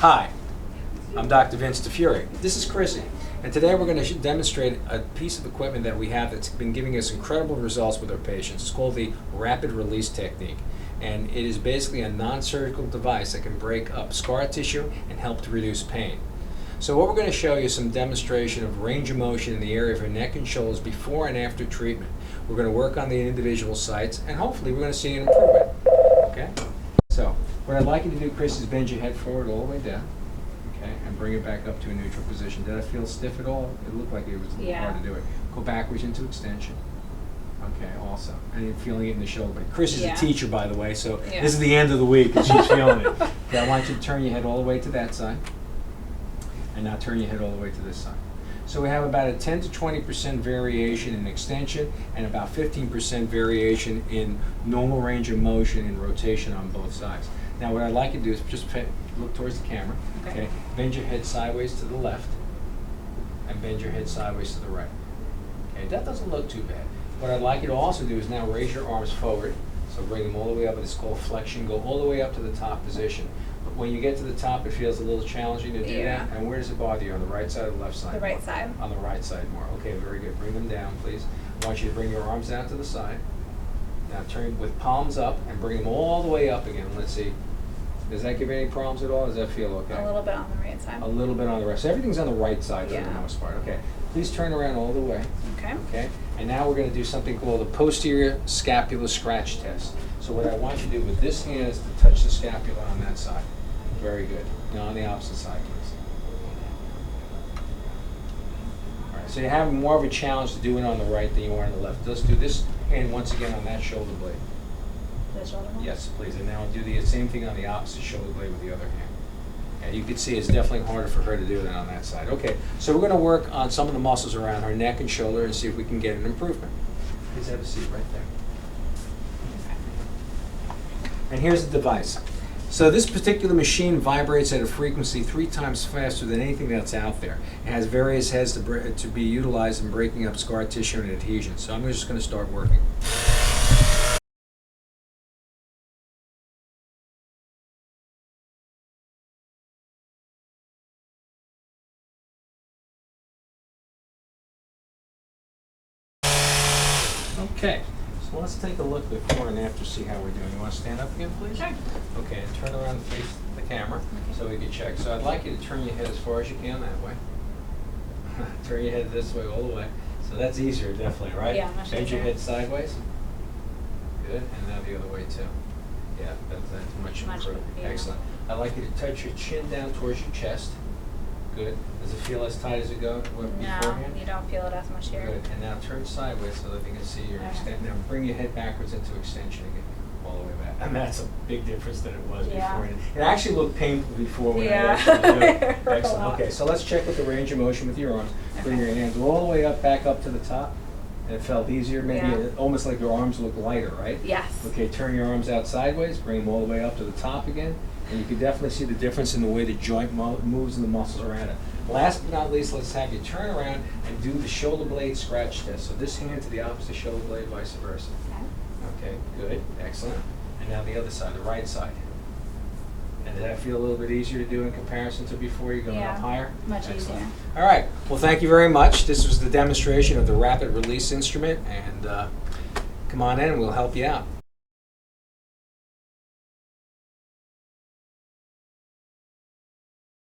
Hi, I'm Dr. Vince Taffuri. This is Chrissy, and today we're going to demonstrate a piece of equipment that we have that's been giving us incredible results with our patients. It's called the rapid release technique, and it is basically a non-surgical device that can break up scar tissue and help to reduce pain. So what we're going to show you is some demonstration of range of motion in the area of your neck and shoulders before and after treatment. We're going to work on the individual sites, and hopefully we're going to see an improvement. Okay? So what I'd like you to do, Chris, is bend your head forward all the way down. Okay, and bring it back up to a neutral position. Did I feel stiff at all? It looked like it was a little hard to do it. Go backwards into extension. Okay, awesome. And you're feeling it in the shoulder blade. Chris is a teacher, by the way, so this is the end of the week and she's feeling it. Okay, I want you to turn your head all the way to that side. And now turn your head all the way to this side. So we have about a 10 to 20% variation in extension and about 15% variation in normal range of motion and rotation on both sides. Now what I'd like you to do is just look towards the camera. Okay. Bend your head sideways to the left and bend your head sideways to the right. Okay, that doesn't look too bad. What I'd like you to also do is now raise your arms forward. So bring them all the way up. It's called flexion. Go all the way up to the top position. But when you get to the top, it feels a little challenging to do that. And where does it bother you? On the right side or the left side? The right side. On the right side more. Okay, very good. Bring them down, please. I want you to bring your arms down to the side. Now turn with palms up and bring them all the way up again. Let's see. Does that give you any problems at all? Does that feel okay? A little bit on the right side. A little bit on the right. So everything's on the right side for the most part. Okay. Please turn around all the way. Okay. Okay. And now we're going to do something called a posterior scapular scratch test. So what I want you to do with this hand is to touch the scapula on that side. Very good. Now on the opposite side, please. All right. So you have more of a challenge to do it on the right than you are on the left. Let's do this hand once again on that shoulder blade. The shoulder blade? Yes, please. And now I'll do the same thing on the opposite shoulder blade with the other hand. Yeah, you can see it's definitely harder for her to do than on that side. Okay, so we're going to work on some of the muscles around her neck and shoulder and see if we can get an improvement. Please have a seat right there. And here's the device. So this particular machine vibrates at a frequency 3 times faster than anything that's out there. It has various heads to be utilized in breaking up scar tissue and adhesion. So I'm just going to start working. Okay, so let's take a look before and after, see how we're doing. You want to stand up again, please? Sure. Okay, and turn around and face the camera so we can check. So I'd like you to turn your head as far as you can that way. Turn your head this way all the way. So that's easier, definitely, right? Yeah, much Bend your easier. head sideways. Good, and now the other way too. Yeah, that's much improved. Yeah. Excellent. I'd like you to touch your chin down towards your chest. Good. Does it feel as tight as it go beforehand? No, you don't feel it as much here. Good. And now turn sideways so that they can see your extent. Now bring your head backwards into extension again, all the way back. And that's a big difference than it was before. It actually looked painful before when I actually do it. Excellent. Okay, so let's check with the range of motion with your arms. Bring your hands all the way up, back up to the top. And it felt easier, maybe almost like your arms look lighter, right? Yes. Okay, turn your arms out sideways, bring them all the way up to the top again. And you can definitely see the difference in the way the joint moves and the muscles around it. Last but not least, let's have you turn around and do the shoulder blade scratch test. So this hand to the opposite shoulder blade, vice versa. Okay, good, excellent. And now the other side, the right side. And did that feel a little bit easier to do in comparison to before you're going up higher? Much easier. All right, well thank you very much. This was the demonstration of the rapid release instrument, and come on in and we'll help you out.